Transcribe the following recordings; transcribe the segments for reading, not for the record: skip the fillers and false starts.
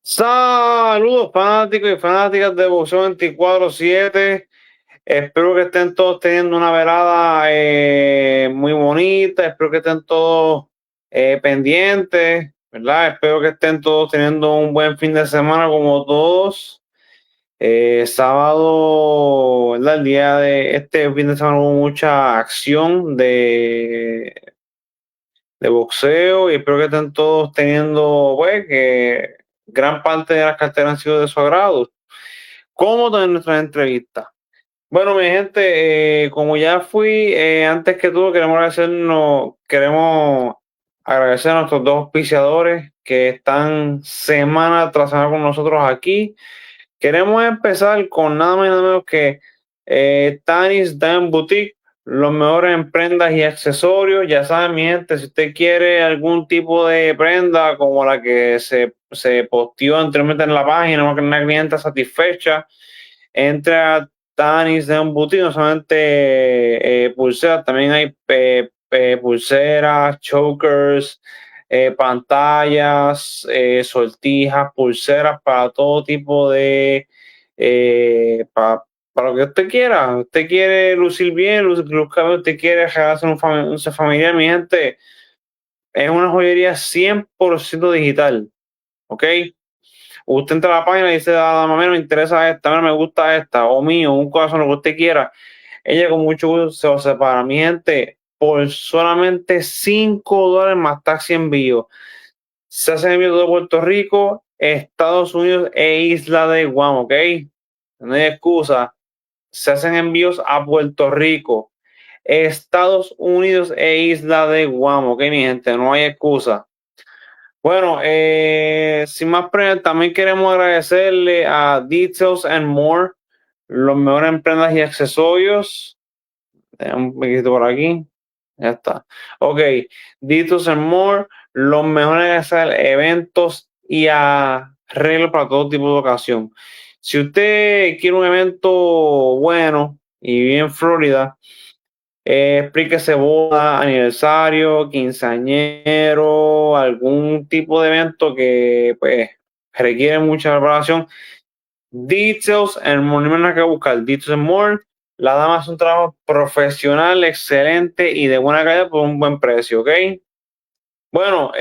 Saludos fanáticos y fanáticas de Boxeo 24/7. Espero que estén todos teniendo una velada muy bonita. Espero que estén todos pendientes, ¿verdad? Espero que estén todos teniendo un buen fin de semana como todos. Sábado, ¿verdad? El día de este fin de semana hubo mucha acción de boxeo y espero que estén todos teniendo, pues, que gran parte de las carteras han sido de su agrado. Como en nuestras entrevistas. Bueno, mi gente, como ya fui, antes que todo queremos agradecer a nuestros dos auspiciadores que están semana tras semana con nosotros aquí. Queremos empezar con nada más y nada menos que Tanis Dan Boutique, los mejores en prendas y accesorios. Ya saben, mi gente, si usted quiere algún tipo de prenda como la que se posteó anteriormente en la página, una clienta satisfecha, entre a Tanis Dan Boutique, no solamente pulseras, también hay pulseras, chokers, pantallas, sortijas, pulseras para todo tipo de, para lo que usted quiera. Usted quiere lucir bien, luzcar bien, usted quiere regalarse un familiar, mi gente, es una joyería 100% digital, ¿ok? Usted entra a la página y dice, ah, mami, me interesa esta, mira, me gusta esta, o mío, un corazón, lo que usted quiera. Ella con mucho gusto se lo separa. Mi gente, por solamente $5 más taxi envío. Se hace envío de Puerto Rico, Estados Unidos e Isla de Guam, ¿ok? No hay excusa. Se hacen envíos a Puerto Rico, Estados Unidos e Isla de Guam, ¿ok, mi gente? No hay excusa. Bueno, sin más preámbulos, también queremos agradecerle a Details and More, los mejores en prendas y accesorios. Un poquito por aquí. Ya está. Ok, Details and More, los mejores en hacer eventos y arreglos para todo tipo de ocasión. Si usted quiere un evento bueno y vive en Florida, explíquese boda, aniversario, quinceañero, algún tipo de evento que pues requiere mucha preparación. Details and More, no hay nada que buscar. Details and More, la dama hace un trabajo profesional, excelente y de buena calidad por un buen precio, ¿ok? Bueno,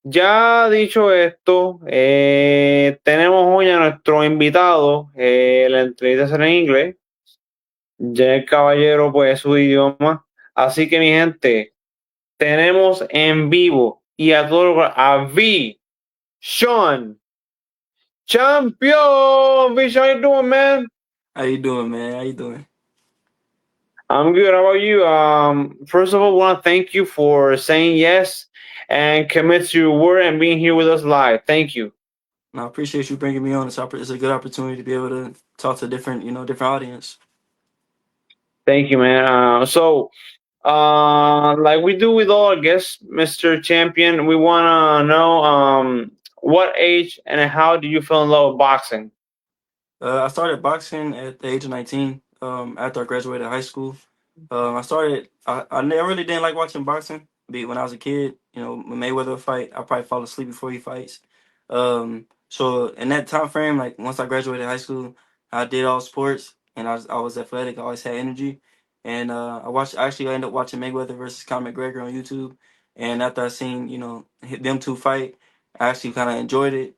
ya dicho esto, tenemos hoy a nuestro invitado, la entrevista será en inglés. Ya el caballero, pues, su idioma. Así que, mi gente, tenemos en vivo y a todo lugar a VeShawn, champion. VeShawn, how you doing, man? How you doing, man? How you doing? I'm good. How about you? First of all, want to thank you for saying yes and commit to your word and being here with us live. Thank you. And I appreciate you bringing me on. It's a good opportunity to be able to talk to different audience. Thank you, man. Like we do with all our guests, Mr. Champion, we want to know what age and how do you feel in love with boxing? I started boxing at the age of 19. After I graduated high school, I really didn't like watching boxing. When I was a kid, when Mayweather would fight, I probably fall asleep before he fights. So in that time frame, like once I graduated high school, I did all sports, and I was athletic. I always had energy, and I actually ended up watching Mayweather versus Conor McGregor on YouTube. And after I seen them two fight, I actually kind of enjoyed it.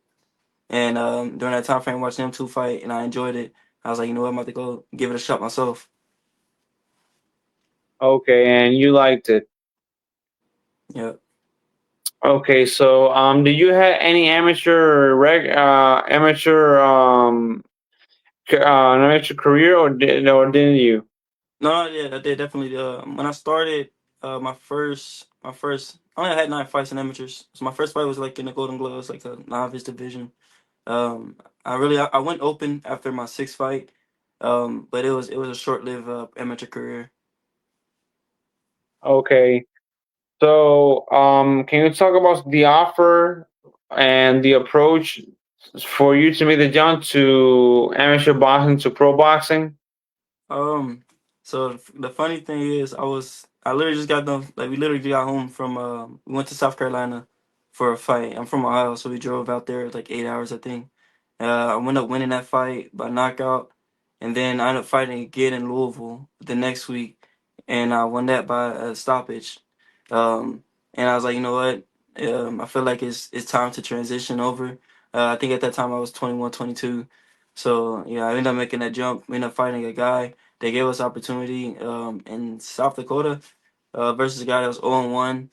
And during that time frame, watching them two fight, and I enjoyed it. I was like, you know what, I'm about to go give it a shot myself. Okay, and you liked it. Yeah. Okay, so do you have any amateur career or didn't you? No, yeah, I did definitely. When I started, I only had 9 fights in amateurs. So my first fight was like in the Golden Gloves, like a novice division. I went open after my sixth fight, but it was a short lived amateur career. Okay. So, can you talk about the offer and the approach for you to make the jump to amateur boxing to pro boxing? Um, so the funny thing is, I literally just got done. Like we literally got home from. We went to South Carolina for a fight. I'm from Ohio, so we drove out there like 8 hours, I think. I went up winning that fight by knockout, and then I ended up fighting again in Louisville the next week, and I won that by a stoppage. And I was like, you know what? I feel like it's time to transition over. I think at that time I was 21, 22. So yeah, I ended up making that jump. We ended up fighting a guy. They gave us opportunity in South Dakota versus a guy that was 0-1.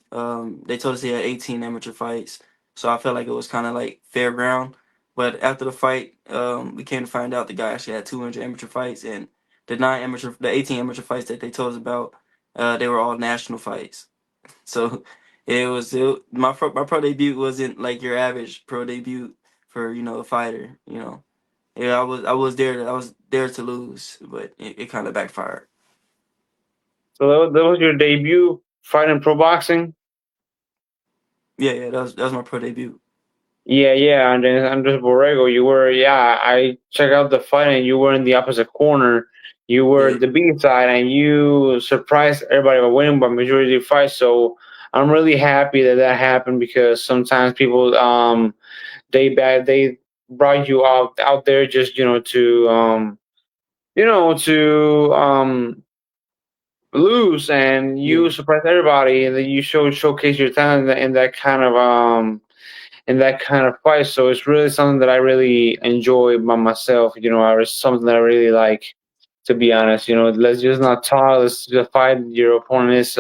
They told us he had 18 amateur fights, so I felt like it was kind of like fair ground. But after the fight, we came to find out the guy actually had 200 amateur fights, and the 18 amateur fights that they told us about, they were all national fights. So my pro debut wasn't like your average pro debut for a fighter. Yeah, I was there to lose, but it kind of backfired. So that was your debut fight in pro boxing. Yeah, yeah, that was my pro debut. Yeah, yeah, and then Andres Borrego, you were, yeah, I checked out the fight and you were in the opposite corner. You were Yeah, the B side and you surprised everybody by winning by majority fight. So I'm really happy that that happened because sometimes people, they brought you out there just, to lose and you yeah, surprised everybody and then you showcase your talent in that kind of fight. So it's really something that I really enjoy by myself. It's something that I really like. To be honest, let's just not talk. Let's just fight. Your opponent is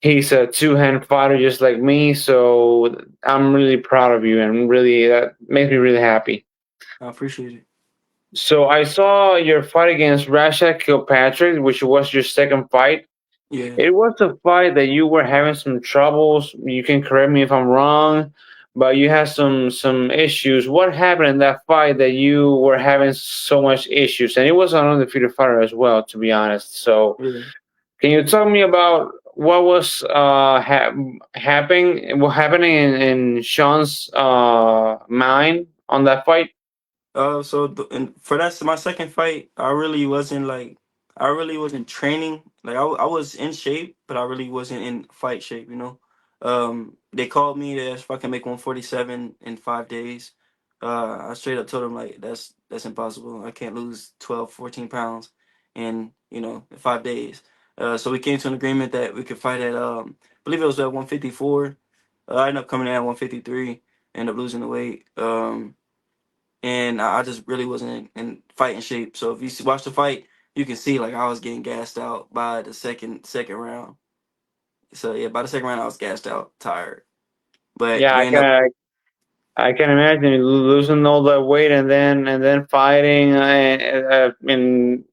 he's a two-hand fighter just like me. So I'm really proud of you, and really that makes me really happy. I appreciate it. So I saw your fight against Rashad Kilpatrick, which was your second fight. Yeah. It was a fight that you were having some troubles. You can correct me if I'm wrong, but you had some issues. What happened in that fight that you were having so much issues? And it was an undefeated fighter as well, to be honest. So Yeah. can you tell me about what was happening in Sean's mind on that fight? And for that, my second fight, I really wasn't training. Like I was in shape, but I really wasn't in fight shape. They called me to ask if I can make 147 in 5 days. I straight up told them like that's impossible. I can't lose 12, 14 pounds in 5 days. So we came to an agreement that we could fight I believe it was at 154. I ended up coming in at 153. Ended up losing the weight. And I just really wasn't in fighting shape. So if watch the fight, you can see like I was getting gassed out by the second round. So yeah, by the second round I was gassed out, tired. But Yeah, we end up I can imagine losing all that weight and then fighting in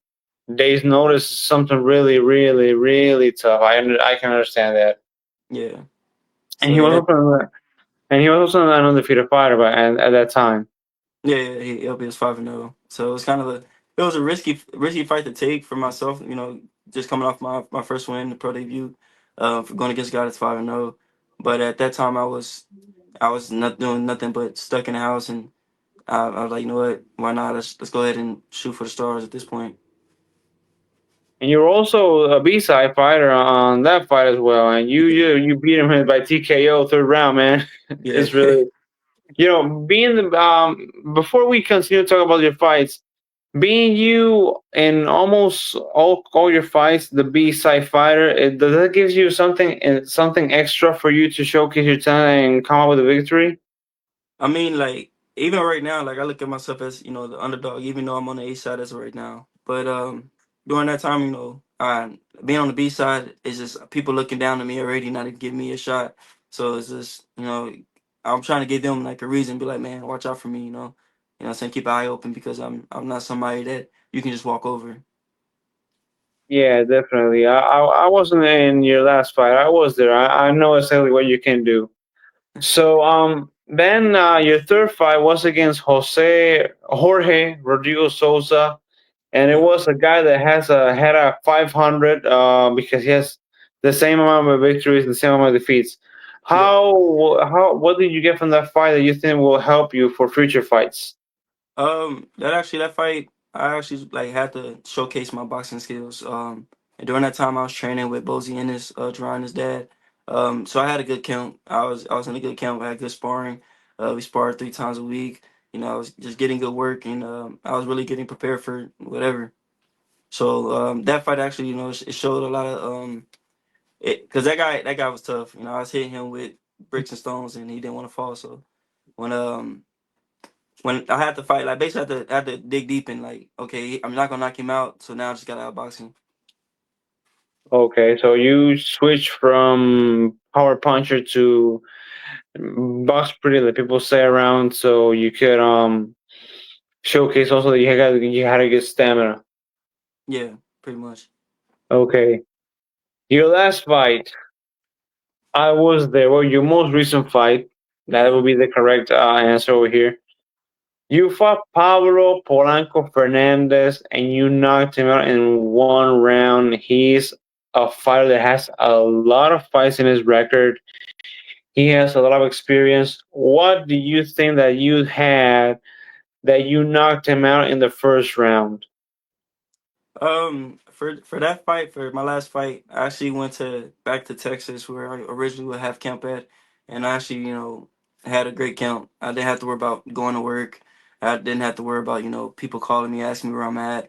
days notice is something really, really, really tough. I can understand that. yeah. And So he yeah, was also an undefeated fighter, but and at that time, he LB was 5-0. So it was a risky fight to take for myself. Just coming off my first win, the pro debut, for going against a guy that's 5-0. But at that time I was not doing nothing but stuck in the house, and I was like, you know what? Why not? Let's go ahead and shoot for the stars at this point. and you were also a B side fighter on that fight as well, and you beat him by TKO third round, man. Yeah. It's really being the before we continue to talk about your fights. Being you in almost all your fights, the B side fighter, does that give you something extra for you to showcase your talent and come up with a victory? I mean, like even right now, like I look at myself as the underdog, even though I'm on the A side as of right now. But during that time, being on the B side is just people looking down at me already, not to give me a shot. So it's just I'm trying to give them like a reason, be like, man, watch out for me, what I'm saying, keep an eye open because I'm not somebody that you can just walk over. Yeah, definitely. I wasn't in your last fight. I was there. I know exactly what you can do. So then your third fight was against Jorge Rodrigo Souza, and it Yeah, was a guy that had a 500 because he has the same amount of victories and the same amount of defeats. yeah. What did you get from that fight that you think will help you for future fights? That fight, I actually like had to showcase my boxing skills. And during that time, I was training with Bozy Ennis, Jerron, his dad. So I had a good camp. I was in a good camp. I had good sparring. We sparred 3 times a week. I was just getting good work, and I was really getting prepared for whatever. So that fight actually, it showed a lot of because that guy was tough. I was hitting him with bricks and stones, and he didn't want to fall. So when um when I had to fight, like basically I had to dig deep and like, okay, I'm not gonna knock him out. So now I just got to outbox him. Okay, so you switch from power puncher to box pretty, that people say around, so you could showcase also that you had a good stamina. Yeah, pretty much. Okay, your last fight, I was there. Well, your most recent fight, that Yeah. would be the correct answer over here. You fought Pablo Polanco Fernandez and you knocked him out in 1 round. He's a fighter that has a lot of fights in his record. He has a lot of experience. What do you think that you had that you knocked him out in the first round? For that fight, for my last fight, I actually went to back to Texas where I originally would have camp at, and I actually, had a great camp. I didn't have to worry about going to work. I didn't have to worry about, people calling me, asking me where I'm at,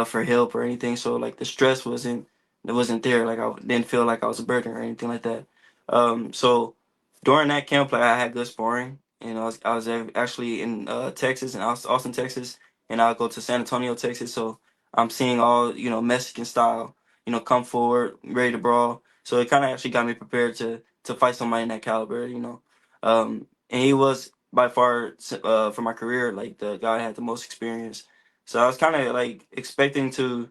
for help or anything. So like the stress wasn't there. Like I didn't feel like I was a burden or anything like that. So during that camp, like I had good sparring. I was actually in Texas and Austin, Texas, and I'll go to San Antonio, Texas. So I'm seeing all Mexican style, come forward, ready to brawl. So it kind of actually got me prepared to fight somebody in that caliber, and he was by far for my career like the guy that had the most experience. So I was kind of like expecting to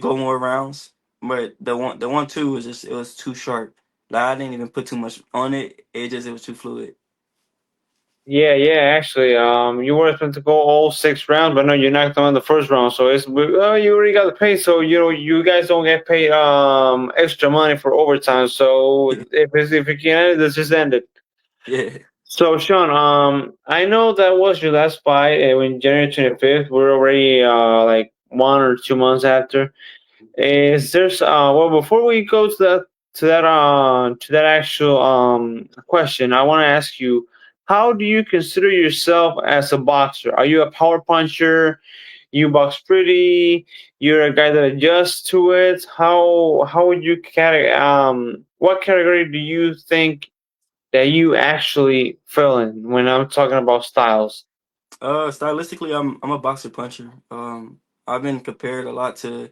go more rounds, but the 1-2 was just it was too sharp. Like I didn't even put too much on it. It was too fluid. Yeah, yeah. Actually, you were supposed to go all 6 rounds, but no, you knocked him in the first round. So you already got paid. So you guys don't get paid extra money for overtime. So if you can end it, let's just end it. Yeah. So Sean, I know that was your last fight in January 25th. We're already like 1 or 2 months after. Is there's well, before we go to that actual question, I want to ask you, how do you consider yourself as a boxer? Are you a power puncher? You box pretty? You're a guy that adjusts to it? How would you what category do you think that you actually fill in when I'm talking about styles? Stylistically, I'm a boxer puncher. I've been compared a lot to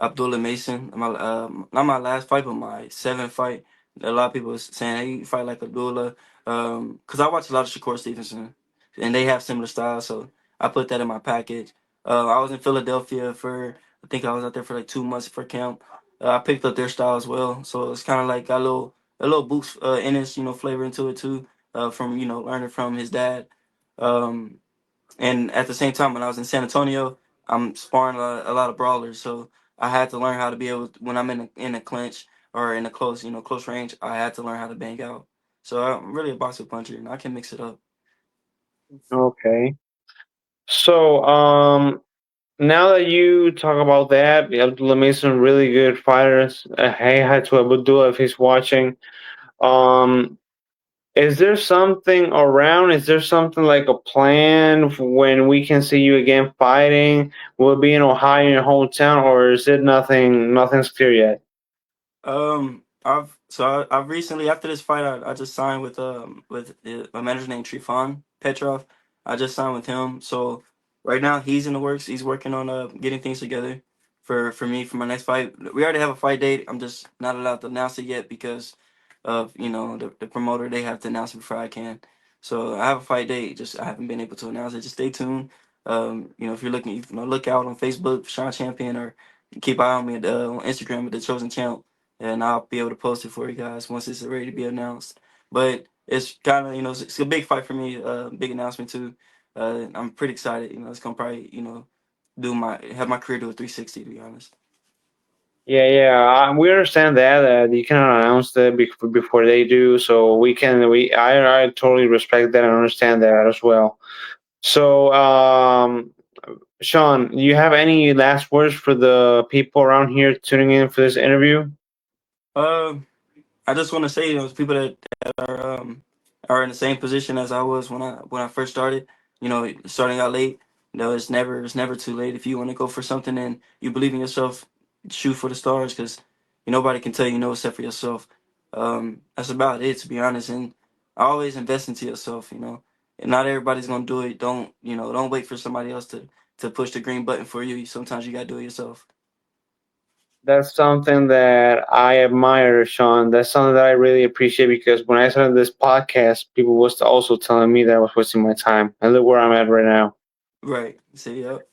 Abdullah Mason. Not my last fight, but my seventh fight. A lot of people was saying, "Hey, you fight like Abdullah." Because I watch a lot of Shakur Stevenson, and they have similar styles, so I put that in my package. I was in Philadelphia for I think I was out there for like 2 months for camp. I picked up their style as well, so it's kind of like got a little boost in its flavor into it too. From learning from his dad. Um, and at the same time, when I was in San Antonio, I'm sparring a lot of brawlers, so I had to learn how to be able when I'm in a clinch or in a close range. I had to learn how to bang out. So I'm really a boxer puncher, and I can mix it up. Okay. So now that you talk about that, Abdullah Mason, really good fighters. Hey, hi to Abdullah if he's watching. Um, is there something around? Is there something like a plan when we can see you again fighting? Will it be in Ohio, in your hometown, or is it nothing? Nothing's clear yet. I've recently after this fight, I just signed with a manager named Trifon Petrov. I just signed with him. So right now he's in the works. He's working on getting things together for me for my next fight. We already have a fight date. I'm just not allowed to announce it yet because of the promoter. They have to announce it before I can. So I have a fight date. Just I haven't been able to announce it. Just stay tuned. If you're looking, look out on Facebook, Sean Champion, or keep eye on me on Instagram at the Chosen Champ, and I'll be able to post it for you guys once it's ready to be announced. But it's kind of it's a big fight for me, big announcement too. I'm pretty excited. It's gonna probably have my career do a 360 to be honest. Yeah, yeah, we understand that you cannot announce that before they do, so we can. I totally respect that and understand that as well. So, Sean, you have any last words for the people around here tuning in for this interview? I just want to say, people that are in the same position as I was when I first started. Starting out late. It's never too late. If you want to go for something and you believe in yourself, shoot for the stars because nobody can tell you no except for yourself. That's about it, to be honest. And always invest into yourself. And not everybody's gonna do it. Don't wait for somebody else to push the green button for you. Sometimes you gotta do it yourself. That's something that I admire, Sean. That's something that I really appreciate because when I started this podcast, people was also telling me that I was wasting my time. And look where I'm at right now. Right. See, yep.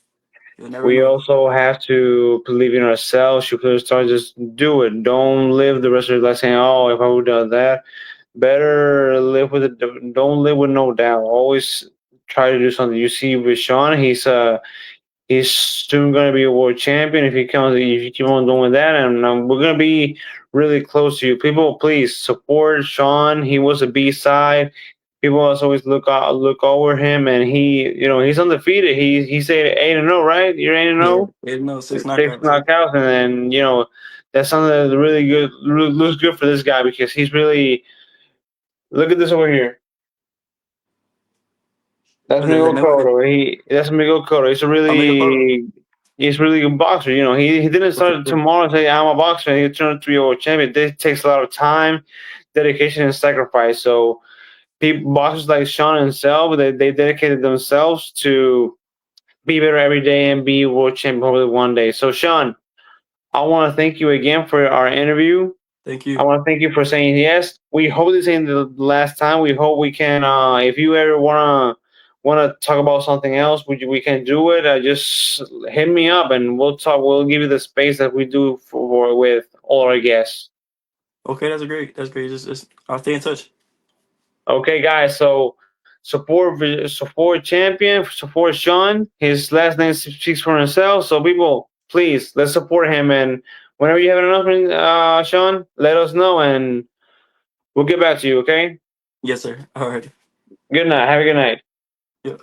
You'll never We know. also have to believe in ourselves. You could start just do it. Don't live the rest of your life saying, "Oh, if I would have done that." Better live with it. Don't live with no doubt. Always try to do something. You see, with Sean, he's soon going to be a world champion if he comes. If you keep on doing that, and we're going to be really close to you. People, please support Sean. He was a B side. People always look over him, and he's undefeated. He's 8-0, right? You're eight and Yeah. zero, No, six 6 knockouts. Yeah. knockouts, and then that's something that's really good. Looks good for this guy because he's really. Look at this over here. That's Was that Miguel Mayweather? Cotto. That's Miguel Cotto. Omega Cotto. He's really good boxer. He didn't For start sure. tomorrow and say I'm a boxer. He turned 3-0 champion. This takes a lot of time, dedication, and sacrifice. So people, boxers like Sean himself, they dedicated themselves to be better every day and be world champion hopefully one day. So Sean, I want to thank you again for our interview. Thank I you. want to thank you for saying yes. We hope this ain't the last time. We hope we can. If you ever wanna talk about something else, we can do it. Just hit me up and we'll talk. We'll give you the space that we do for with all our guests. Okay, that's great. That's great. Just I'll stay in touch. Okay, guys. So support champion, support Sean. His last name speaks for himself. So people, please let's support him. And whenever you have an announcement, Sean, let us know and we'll get back to you. Okay. Yes, sir. All right. Good night. Have a good night. Yep.